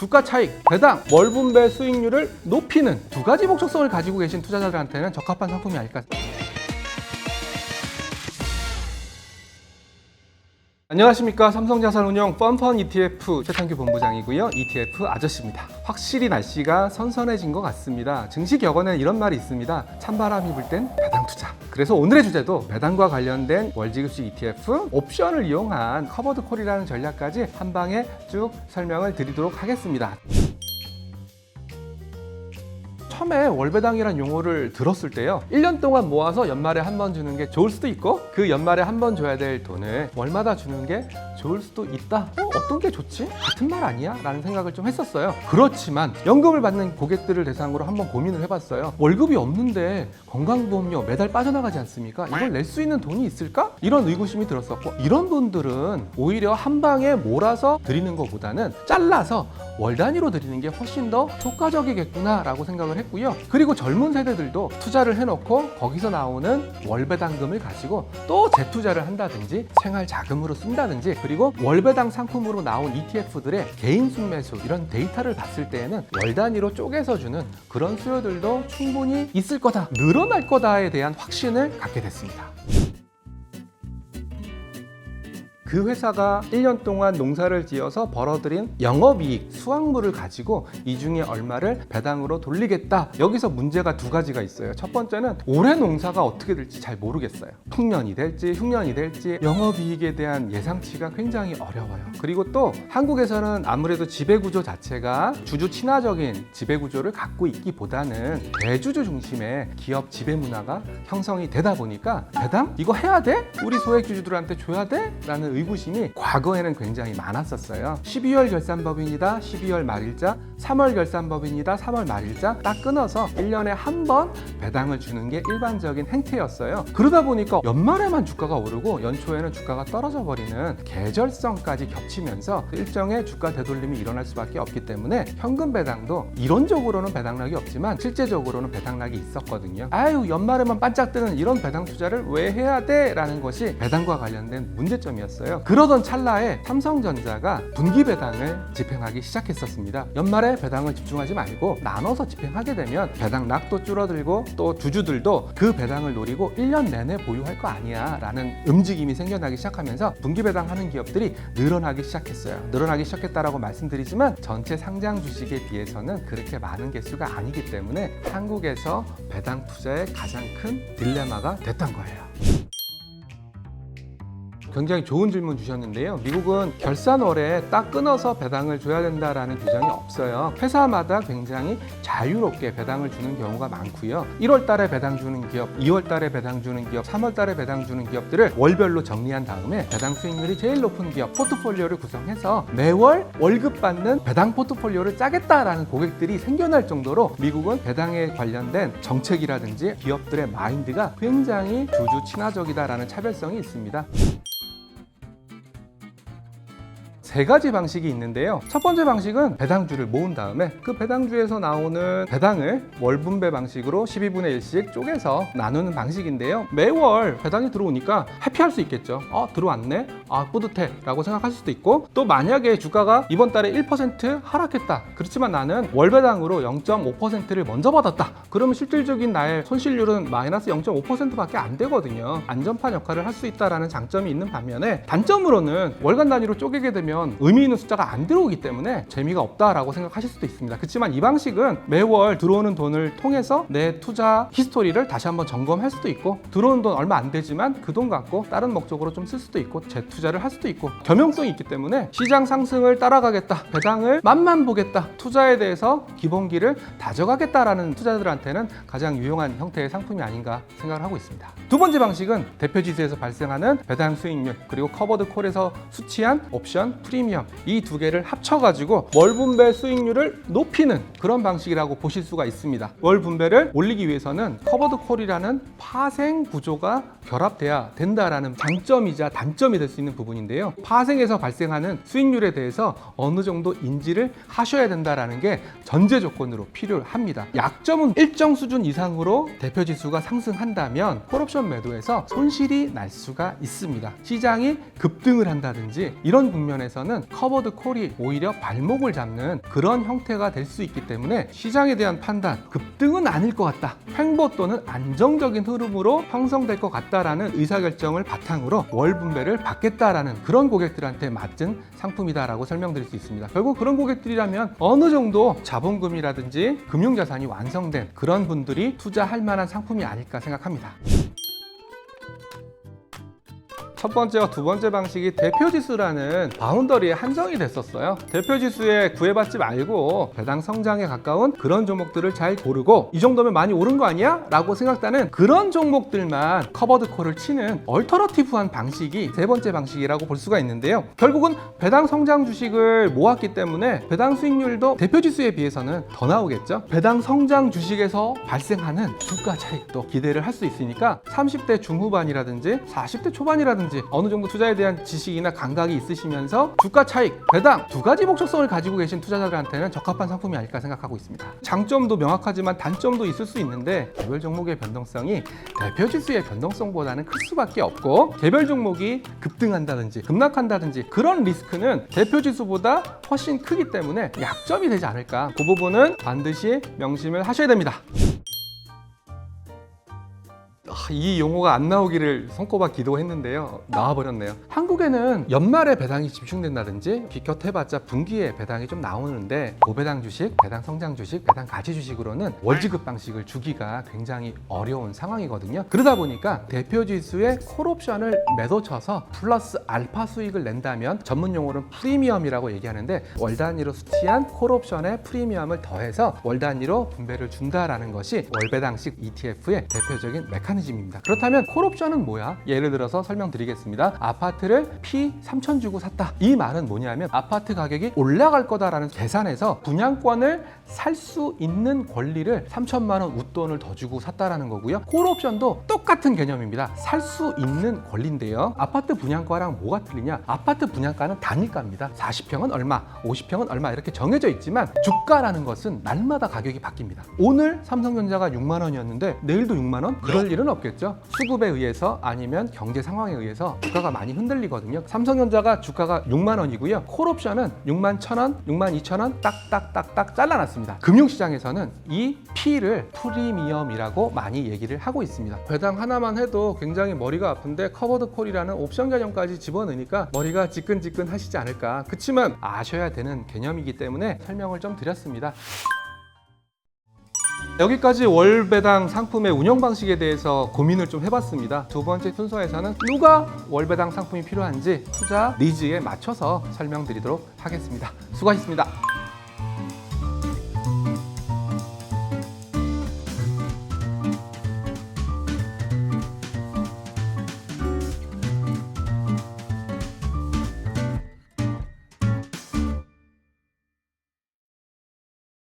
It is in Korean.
주가 차익, 배당, 월 분배 수익률을 높이는 두 가지 목적성을 가지고 계신 투자자들한테는 적합한 상품이 아닐까. 안녕하십니까. 삼성자산운용 펀펀 ETF 최창규 본부장이고요. ETF 아저씨입니다. 확실히 날씨가 선선해진 것 같습니다. 증시 격언에는 이런 말이 있습니다. 찬바람이 불 땐 배당 투자. 그래서 오늘의 주제도 배당과 관련된 월지급식 ETF 옵션을 이용한 커버드 콜이라는 전략까지 한 방에 쭉 설명을 드리도록 하겠습니다. 처음에 월배당이라는 용어를 들었을 때요, 1년 동안 모아서 연말에 한 번 주는 게 좋을 수도 있고, 그 연말에 한 번 줘야 될 돈을 월마다 주는 게 좋을 수도 있다. 어떤 게 좋지? 같은 말 아니야? 라는 생각을 좀 했었어요. 그렇지만 연금을 받는 고객들을 대상으로 한번 고민을 해봤어요. 월급이 없는데 건강보험료 매달 빠져나가지 않습니까? 이걸 낼 수 있는 돈이 있을까? 이런 의구심이 들었었고, 이런 분들은 오히려 한 방에 몰아서 드리는 것보다는 잘라서 월 단위로 드리는 게 훨씬 더 효과적이겠구나 라고 생각을 했고요. 그리고 젊은 세대들도 투자를 해놓고 거기서 나오는 월배당금을 가지고 또 재투자를 한다든지 생활 자금으로 쓴다든지, 그리고 월배당 상품으로 나온 ETF들의 개인 순매수 이런 데이터를 봤을 때에는 월 단위로 쪼개서 주는 그런 수요들도 충분히 있을 거다, 늘어날 거다에 대한 확신을 갖게 됐습니다. 그 회사가 1년 동안 농사를 지어서 벌어들인 영업이익, 수확물을 가지고 이 중에 얼마를 배당으로 돌리겠다. 여기서 문제가 두 가지가 있어요. 첫 번째는 올해 농사가 어떻게 될지 잘 모르겠어요. 풍년이 될지 흉년이 될지 영업이익에 대한 예상치가 굉장히 어려워요. 그리고 또 한국에서는 아무래도 지배구조 자체가 주주 친화적인 지배구조를 갖고 있기보다는 대주주 중심의 기업 지배 문화가 형성이 되다 보니까 배당? 이거 해야 돼? 우리 소액주주들한테 줘야 돼? 라는 의구심이 과거에는 굉장히 많았었어요. 12월 결산법인이다, 12월 말일자, 3월 결산법인이다, 3월 말일자 딱 끊어서 1년에 한 번 배당을 주는 게 일반적인 행태였어요. 그러다 보니까 연말에만 주가가 오르고 연초에는 주가가 떨어져 버리는 계절성까지 겹치면서 일정의 주가 되돌림이 일어날 수밖에 없기 때문에 현금 배당도 이론적으로는 배당락이 없지만 실제적으로는 배당락이 있었거든요. 아유, 연말에만 반짝 뜨는 이런 배당 투자를 왜 해야 돼? 라는 것이 배당과 관련된 문제점이었어요. 그러던 찰나에 삼성전자가 분기 배당을 집행하기 시작했었습니다. 연말에 배당을 집중하지 말고 나눠서 집행하게 되면 배당락도 줄어들고 또 주주들도 그 배당을 노리고 1년 내내 보유할 거 아니야 라는 움직임이 생겨나기 시작하면서 분기 배당하는 기업들이 늘어나기 시작했어요. 늘어나기 시작했다라고 말씀드리지만 전체 상장 주식에 비해서는 그렇게 많은 개수가 아니기 때문에 한국에서 배당 투자의 가장 큰 딜레마가 됐던 거예요. 굉장히 좋은 질문 주셨는데요. 미국은 결산월에 딱 끊어서 배당을 줘야 된다라는 규정이 없어요. 회사마다 굉장히 자유롭게 배당을 주는 경우가 많고요. 1월 달에 배당 주는 기업, 2월 달에 배당 주는 기업, 3월 달에 배당 주는 기업들을 월별로 정리한 다음에 배당 수익률이 제일 높은 기업 포트폴리오를 구성해서 매월 월급 받는 배당 포트폴리오를 짜겠다라는 고객들이 생겨날 정도로 미국은 배당에 관련된 정책이라든지 기업들의 마인드가 굉장히 주주 친화적이다라는 차별성이 있습니다. 세 가지 방식이 있는데요. 첫 번째 방식은 배당주를 모은 다음에 그 배당주에서 나오는 배당을 월분배 방식으로 12분의 1씩 쪼개서 나누는 방식인데요. 매월 배당이 들어오니까 해피할 수 있겠죠. 들어왔네? 뿌듯해 라고 생각할 수도 있고, 또 만약에 주가가 이번 달에 1% 하락했다. 그렇지만 나는 월배당으로 0.5%를 먼저 받았다. 그러면 실질적인 나의 손실률은 마이너스 0.5%밖에 안 되거든요. 안전판 역할을 할 수 있다는 장점이 있는 반면에 단점으로는 월간 단위로 쪼개게 되면 의미 있는 숫자가 안 들어오기 때문에 재미가 없다라고 생각하실 수도 있습니다. 그렇지만 이 방식은 매월 들어오는 돈을 통해서 내 투자 히스토리를 다시 한번 점검할 수도 있고, 들어오는 돈 얼마 안 되지만 그 돈 갖고 다른 목적으로 좀 쓸 수도 있고 재투자를 할 수도 있고 겸용성이 있기 때문에 시장 상승을 따라가겠다, 배당을 맛만 보겠다, 투자에 대해서 기본기를 다져가겠다라는 투자자들한테는 가장 유용한 형태의 상품이 아닌가 생각을 하고 있습니다. 두 번째 방식은 대표지수에서 발생하는 배당 수익률, 그리고 커버드 콜에서 수취한 옵션, 프리미엄, 이 두 개를 합쳐가지고 월 분배 수익률을 높이는 그런 방식이라고 보실 수가 있습니다. 월 분배를 올리기 위해서는 커버드 콜이라는 파생 구조가 결합돼야 된다라는 장점이자 단점이 될 수 있는 부분인데요. 파생에서 발생하는 수익률에 대해서 어느 정도 인지를 하셔야 된다라는 게 전제 조건으로 필요합니다. 약점은 일정 수준 이상으로 대표지수가 상승한다면 콜옵션 매도에서 손실이 날 수가 있습니다. 시장이 급등을 한다든지 이런 국면에서 입장에서는 커버드 콜이 오히려 발목을 잡는 그런 형태가 될 수 있기 때문에 시장에 대한 판단, 급등은 아닐 것 같다, 횡보 또는 안정적인 흐름으로 형성될 것 같다라는 의사결정을 바탕으로 월 분배를 받겠다라는 그런 고객들한테 맞은 상품이다라고 설명드릴 수 있습니다. 결국 그런 고객들이라면 어느 정도 자본금이라든지 금융자산이 완성된 그런 분들이 투자할 만한 상품이 아닐까 생각합니다. 첫 번째와 두 번째 방식이 대표지수라는 바운더리에 한정이 됐었어요. 대표지수에 구애받지 말고 배당 성장에 가까운 그런 종목들을 잘 고르고 이 정도면 많이 오른 거 아니야? 라고 생각하는 그런 종목들만 커버드 콜을 치는 얼터너티브한 방식이 세 번째 방식이라고 볼 수가 있는데요. 결국은 배당 성장 주식을 모았기 때문에 배당 수익률도 대표지수에 비해서는 더 나오겠죠. 배당 성장 주식에서 발생하는 주가 차익도 기대를 할 수 있으니까 30대 중후반이라든지 40대 초반이라든지 어느 정도 투자에 대한 지식이나 감각이 있으시면서 주가 차익, 배당 두 가지 목적성을 가지고 계신 투자자들한테는 적합한 상품이 아닐까 생각하고 있습니다. 장점도 명확하지만 단점도 있을 수 있는데 개별 종목의 변동성이 대표지수의 변동성보다는 클 수밖에 없고 개별 종목이 급등한다든지 급락한다든지 그런 리스크는 대표지수보다 훨씬 크기 때문에 약점이 되지 않을까, 그 부분은 반드시 명심을 하셔야 됩니다. 이 용어가 안 나오기를 손꼽아 기도했는데요. 나와버렸네요. 한국에는 연말에 배당이 집중된다든지 기껏해봤자 분기에 배당이 좀 나오는데 고배당 주식, 배당 성장 주식, 배당 가치 주식으로는 월지급 방식을 주기가 굉장히 어려운 상황이거든요. 그러다 보니까 대표지수에 콜옵션을 매도 쳐서 플러스 알파 수익을 낸다면 전문 용어로는 프리미엄이라고 얘기하는데 월 단위로 수취한 콜옵션에 프리미엄을 더해서 월 단위로 분배를 준다라는 것이 월배당식 ETF의 대표적인 메커니즘입니다. 그렇다면 콜옵션은 뭐야? 예를 들어서 설명드리겠습니다. 아파트를 P 3천 주고 샀다. 이 말은 뭐냐면 아파트 가격이 올라갈 거다라는 계산에서 분양권을 살 수 있는 권리를 3천만 원 웃돈을 더 주고 샀다라는 거고요. 콜옵션도 똑같은 개념입니다. 살 수 있는 권리인데요. 아파트 분양가랑 뭐가 틀리냐? 아파트 분양가는 단일가입니다. 40평은 얼마, 50평은 얼마 이렇게 정해져 있지만 주가라는 것은 날마다 가격이 바뀝니다. 오늘 삼성전자가 6만 원이었는데 내일도 6만 원? 그럴 일은 없겠죠. 수급에 의해서 아니면 경제 상황에 의해서 주가가 많이 흔들리거든요. 삼성전자가 주가가 6만 원이고요. 콜옵션은 6만 1,000원, 6만 2,000원 딱딱딱딱 잘라놨습니다. 금융시장에서는 이 P를 프리미엄이라고 많이 얘기를 하고 있습니다. 배당 하나만 해도 굉장히 머리가 아픈데 커버드 콜이라는 옵션 개념까지 집어넣으니까 머리가 지끈지끈 하시지 않을까. 그치만 아셔야 되는 개념이기 때문에 설명을 좀 드렸습니다. 여기까지 월배당 상품의 운영 방식에 대해서 고민을 좀 해봤습니다. 두 번째 순서에서는 누가 월배당 상품이 필요한지 투자 니즈에 맞춰서 설명드리도록 하겠습니다. 수고하셨습니다.